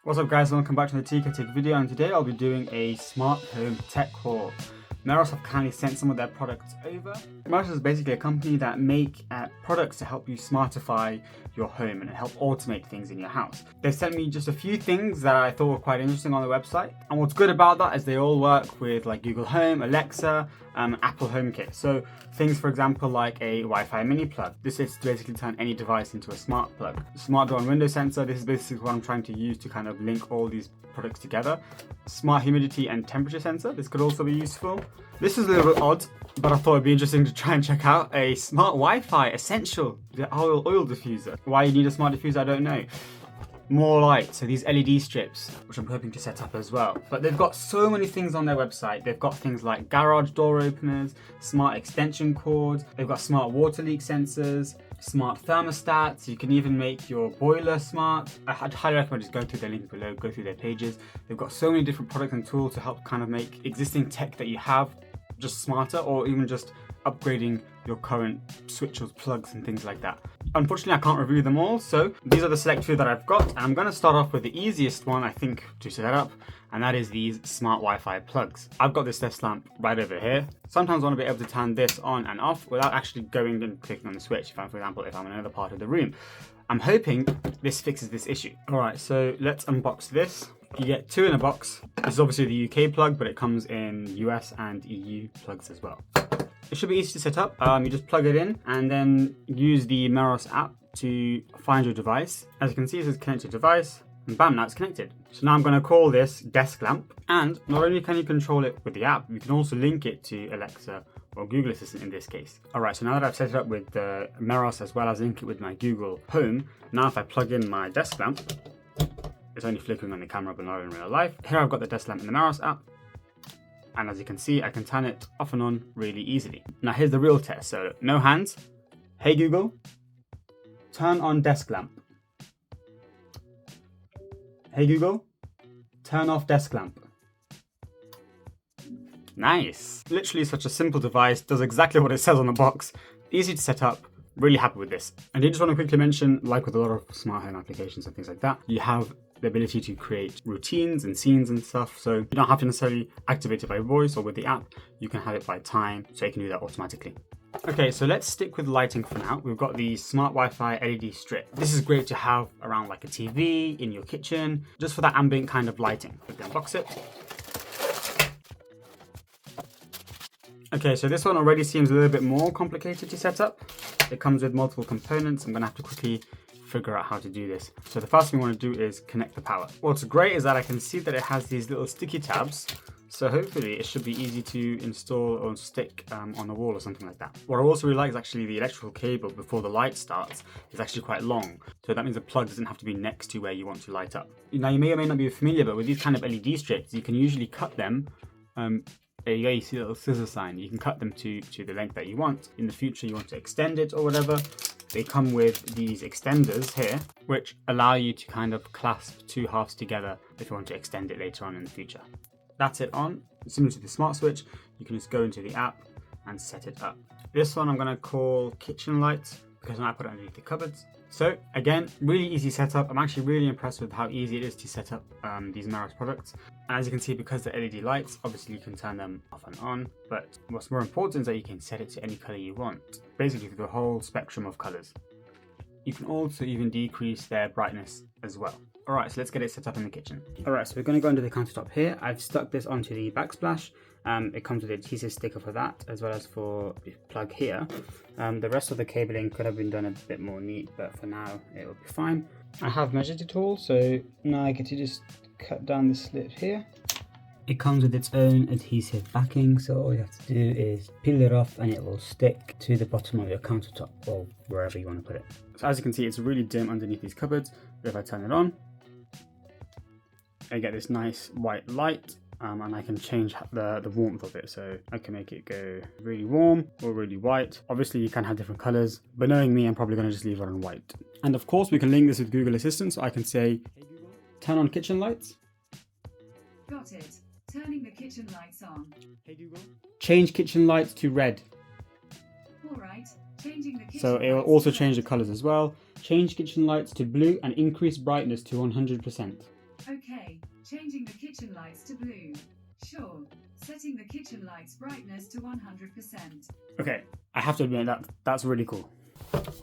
What's up guys, welcome back to the TK Tech video, and today I'll be doing a smart home tech haul. Meross have kindly sent some of their products over. Meross is basically a company that make products to help you smartify your home and help automate things in your house. They've sent me just a few things that I thought were quite interesting on the website. And what's good about that is they all work with like Google Home, Alexa, Apple HomeKit. So things, for example, like a Wi-Fi mini plug. This is to basically turn any device into a smart plug. Smart door and window sensor. This is basically what I'm trying to use to kind of link all these products together. Smart humidity and temperature sensor. This could also be useful. This is a little bit odd, but I thought it'd be interesting to try and check out a smart Wi-Fi essential, the oil diffuser. Why you need a smart diffuser, I don't know. More light, so these LED strips, which I'm hoping to set up as well. But they've got so many things on their website. They've got things like garage door openers, smart extension cords, they've got smart water leak sensors, smart thermostats. You can even make your boiler smart. I'd highly recommend just go through their link below, go through their pages. They've got so many different products and tools to help kind of make existing tech that you have just smarter, or even just upgrading your current switches, plugs and things like that. Unfortunately, I can't review them all, so these are the select few that I've got. And I'm going to start off with the easiest one, I think, to set up, and that is these smart Wi-Fi plugs. I've got this desk lamp right over here. Sometimes I want to be able to turn this on and off without actually going and clicking on the switch, for example, if I'm in another part of the room. I'm hoping this fixes this issue. All right, so let's unbox this. You get two in a box. This is obviously the UK plug, but it comes in US and EU plugs as well. It should be easy to set up. You just plug it in and then use the Meross app to find your device. As you can see, it says connect your device, and bam, now it's connected. So now I'm going to call this desk lamp, and not only can you control it with the app, you can also link it to Alexa or Google Assistant in this case. Alright, so now that I've set it up with the Meross as well as link it with my Google Home, now if I plug in my desk lamp, it's only flickering on the camera but not in real life. Here I've got the desk lamp in the Meross app, and as you can see, I can turn it off and on really easily. Now here's the real test, so no hands. Hey Google, turn on desk lamp. Hey Google, turn off desk lamp. Nice. Literally such a simple device, does exactly what it says on the box. Easy to set up, really happy with this. And I just want to quickly mention, like with a lot of smart home applications and things like that, you have the ability to create routines and scenes and stuff, so you don't have to necessarily activate it by voice or with the app. You can have it by time, so you can do that automatically. Okay, so let's stick with lighting for now. We've got the smart Wi-Fi LED strip. This is great to have around like a TV, in your kitchen, just for that ambient kind of lighting. We can unbox it. Okay, so this one already seems a little bit more complicated to set up. It comes with multiple components. I'm gonna have to quickly figure out how to do this. So the first thing we want to do is connect the power. What's great is that I can see that it has these little sticky tabs, so hopefully it should be easy to install or stick on the wall or something like that. What I also really like is actually the electrical cable before the light starts is actually quite long, so that means the plug doesn't have to be next to where you want to light up. Now you may or may not be familiar, but with these kind of LED strips, you can usually cut them. There you go, you see a little scissor sign. You can cut them to the length that you want. In the future you want to extend it or whatever, they come with these extenders here, which allow you to kind of clasp two halves together if you want to extend it later on in the future. That's it on. Similar to the smart switch, you can just go into the app and set it up. This one I'm going to call kitchen lights because now I put it underneath the cupboards. So again, really easy setup. I'm actually really impressed with how easy it is to set up these Meross products. And as you can see, because they're LED lights, obviously you can turn them off and on, but what's more important is that you can set it to any color you want, basically for the whole spectrum of colors. You can also even decrease their brightness as well. Alright, so let's get it set up in the kitchen. Alright, so we're going to go into the countertop here. I've stuck this onto the backsplash. It comes with an adhesive sticker for that, as well as for the plug here. The rest of the cabling could have been done a bit more neat, but for now it will be fine. I have measured it all, so now I get to just cut down the slit here. It comes with its own adhesive backing, so all you have to do is peel it off and it will stick to the bottom of your countertop or wherever you want to put it. So as you can see, it's really dim underneath these cupboards, but if I turn it on, I get this nice white light. And I can change the warmth of it, so I can make it go really warm or really white. Obviously you can have different colors, but knowing me, I'm probably going to just leave it on white. And of course we can link this with Google Assistant, so I can say, hey Google, turn on kitchen lights. Got it. Turning the kitchen lights on. Hey Google, change kitchen lights to red. Alright, changing the kitchen So it will also change the colors as well. Change kitchen lights to blue and increase brightness to 100%. Okay, changing the kitchen lights to blue. Sure, setting the kitchen lights brightness to 100%. Okay, I have to admit that's really cool.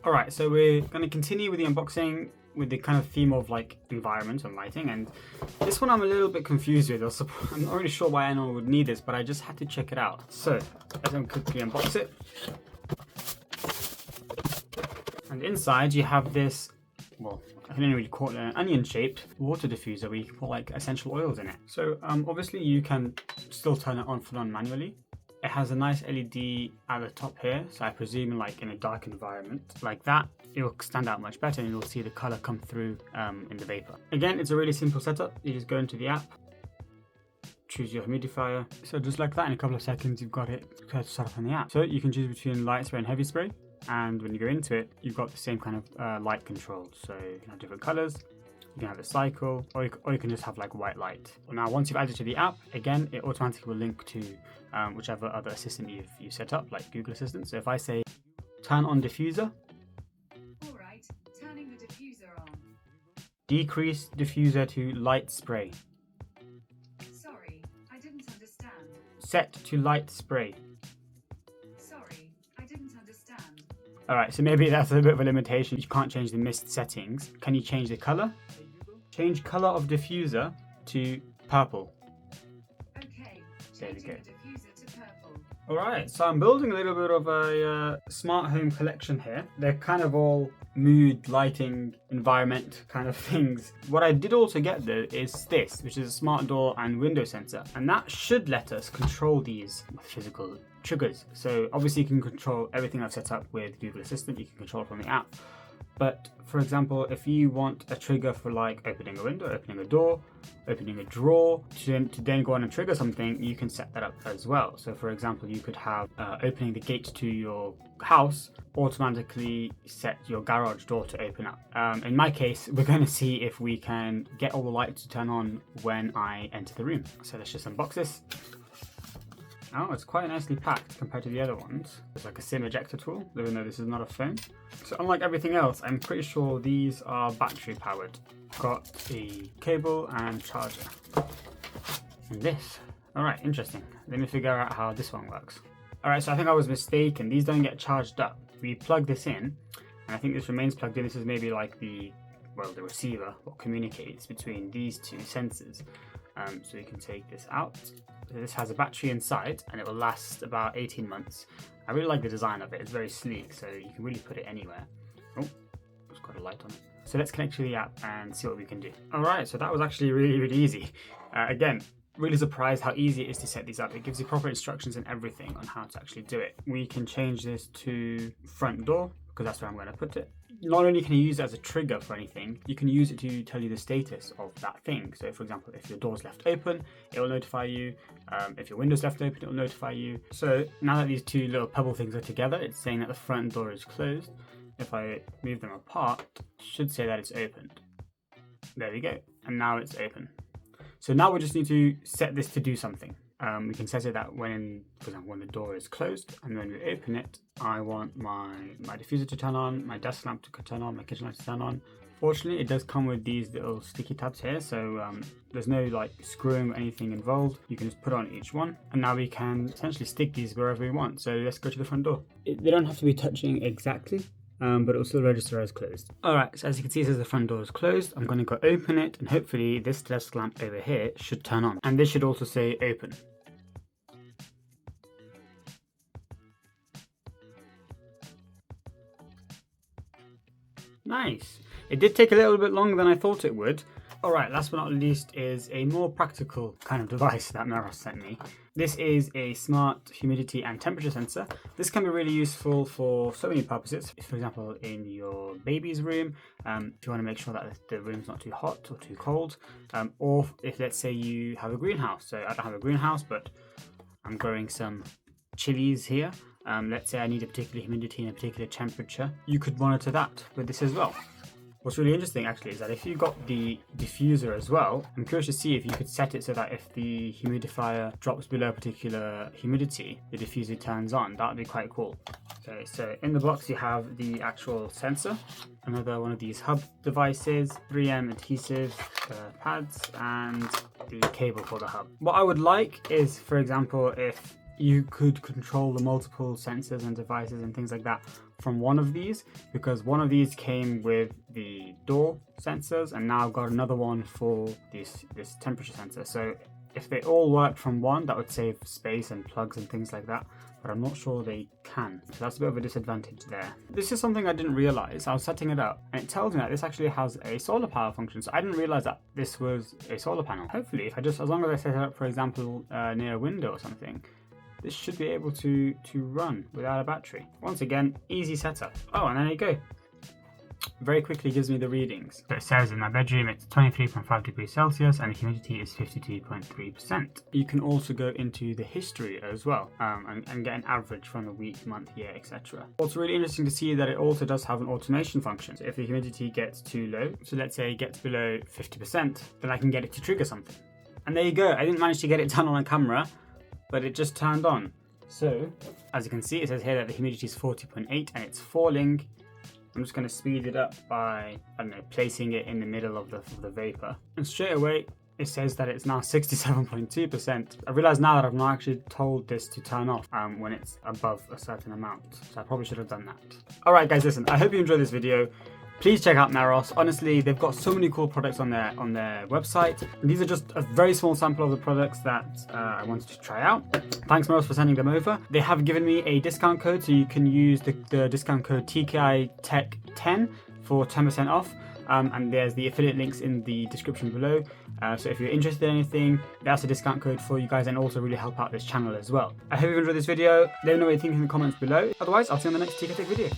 Alright, so we're going to continue with the unboxing with the kind of theme of like environment and lighting, and this one I'm a little bit confused with. I'm not really sure why anyone would need this, but I just had to check it out. So let's quickly unbox it. And inside you have this, well, I can only really call it an onion-shaped water diffuser where you can put like essential oils in it. So obviously you can still turn it on and on manually. It has a nice LED at the top here, so I presume like in a dark environment like that, it'll stand out much better and you'll see the color come through in the vapor. Again, it's a really simple setup. You just go into the app, choose your humidifier. So just like that, in a couple of seconds, you've got it set up on the app. So you can choose between light spray and heavy spray. And when you go into it, you've got the same kind of light control. So you can have different colors. You can have a cycle, or you can just have like white light. Now, once you've added to the app, again, it automatically will link to whichever other assistant you've set up, like Google Assistant. So if I say, turn on diffuser. Alright, turning the diffuser on. Decrease diffuser to light spray. Sorry, I didn't understand. Set to light spray. Sorry, I didn't understand. Alright, so maybe that's a bit of a limitation. You can't change the mist settings. Can you change the color? Change color of diffuser to purple. Okay, There we changing go. the diffuser to purple. Alright, so I'm building a little bit of a smart home collection here. They're kind of all mood, lighting, environment kind of things. What I did also get though is this, which is a smart door and window sensor. And that should let us control these physical triggers. So obviously you can control everything I've set up with Google Assistant. You can control it from the app. But for example, if you want a trigger for like opening a window, opening a door, opening a drawer, to then go on and trigger something, you can set that up as well. So for example, you could have opening the gate to your house automatically set your garage door to open up. In my case, we're going to see if we can get all the lights to turn on when I enter the room. So let's just unbox this. Oh, it's quite nicely packed compared to the other ones. It's like a SIM ejector tool, even though this is not a phone. So unlike everything else, I'm pretty sure these are battery powered. Got a cable and charger. And this. Alright, interesting. Let me figure out how this one works. Alright, so I think I was mistaken. These don't get charged up. We plug this in, and I think this remains plugged in. This is maybe like the receiver, what communicates between these two sensors. So you can take this out. So this has a battery inside and it will last about 18 months. I really like the design of it. It's very sleek, so you can really put it anywhere. Oh, it's got a light on it. So let's connect to the app and see what we can do. All right, so that was actually really, really easy. Again, really surprised how easy it is to set these up. It gives you proper instructions and everything on how to actually do it. We can change this to front door because that's where I'm going to put it. Not only can you use it as a trigger for anything, you can use it to tell you the status of that thing. So for example, if your door's left open, it will notify you. If your window's left open, it will notify you. So now that these two little pebble things are together, it's saying that the front door is closed. If I move them apart, it should say that it's opened. There we go. And now it's open. So now we just need to set this to do something. We can set it that when, for example, when the door is closed and when we open it, I want my diffuser to turn on, my desk lamp to turn on, my kitchen light to turn on. Fortunately, it does come with these little sticky tabs here, so there's no like screwing or anything involved. You can just put on each one, and now we can essentially stick these wherever we want. So let's go to the front door. They don't have to be touching exactly, but it will still register as closed. Alright, so as you can see, it says the front door is closed. I'm going to go open it, and hopefully this desk lamp over here should turn on. And this should also say open. Nice. It did take a little bit longer than I thought it would. Alright, last but not least is a more practical kind of device that Meross sent me. This is a smart humidity and temperature sensor. This can be really useful for so many purposes. For example, in your baby's room, if you want to make sure that the room's not too hot or too cold, or if let's say you have a greenhouse. So I don't have a greenhouse, but I'm growing some chilies here. Let's say I need a particular humidity and a particular temperature. You could monitor that with this as well. What's really interesting actually is that if you got the diffuser as well, I'm curious to see if you could set it so that if the humidifier drops below a particular humidity, the diffuser turns on. That would be quite cool. Okay, so in the box you have the actual sensor, another one of these hub devices, 3M adhesive pads, and the cable for the hub. What I would like is, for example, if you could control the multiple sensors and devices and things like that from one of these, because one of these came with the door sensors and now I've got another one for this temperature sensor. So if they all worked from one, that would save space and plugs and things like that, but I'm not sure they can. So that's a bit of a disadvantage there. This is something I didn't realize. I was setting it up and it tells me that this actually has a solar power function. So I didn't realize that this was a solar panel. Hopefully, if as long as I set it up, for example, near a window or something, this should be able to run without a battery. Once again, easy setup. Oh, and there you go. Very quickly gives me the readings. So it says in my bedroom it's 23.5 degrees Celsius and the humidity is 52.3%. You can also go into the history as well and get an average from the week, month, year, etc. What's really interesting to see that it also does have an automation function. So if the humidity gets too low, so let's say it gets below 50%, then I can get it to trigger something. And there you go. I didn't manage to get it done on a camera, but it just turned on. So as you can see, it says here that the humidity is 40.8 and it's falling. I'm just going to speed it up by, I don't know, placing it in the middle of the vapor. And straight away, it says that it's now 67.2%. I realize now that I've not actually told this to turn off when it's above a certain amount. So I probably should have done that. All right, guys, listen, I hope you enjoyed this video. Please check out Meross. Honestly, they've got so many cool products on their website. And these are just a very small sample of the products that I wanted to try out. Thanks, Meross, for sending them over. They have given me a discount code, so you can use the discount code TKITech10 for 10% off. And there's the affiliate links in the description below. So if you're interested in anything, that's a discount code for you guys and also really help out this channel as well. I hope you enjoyed this video. Let me know what you think in the comments below. Otherwise, I'll see you on the next TK Tech video.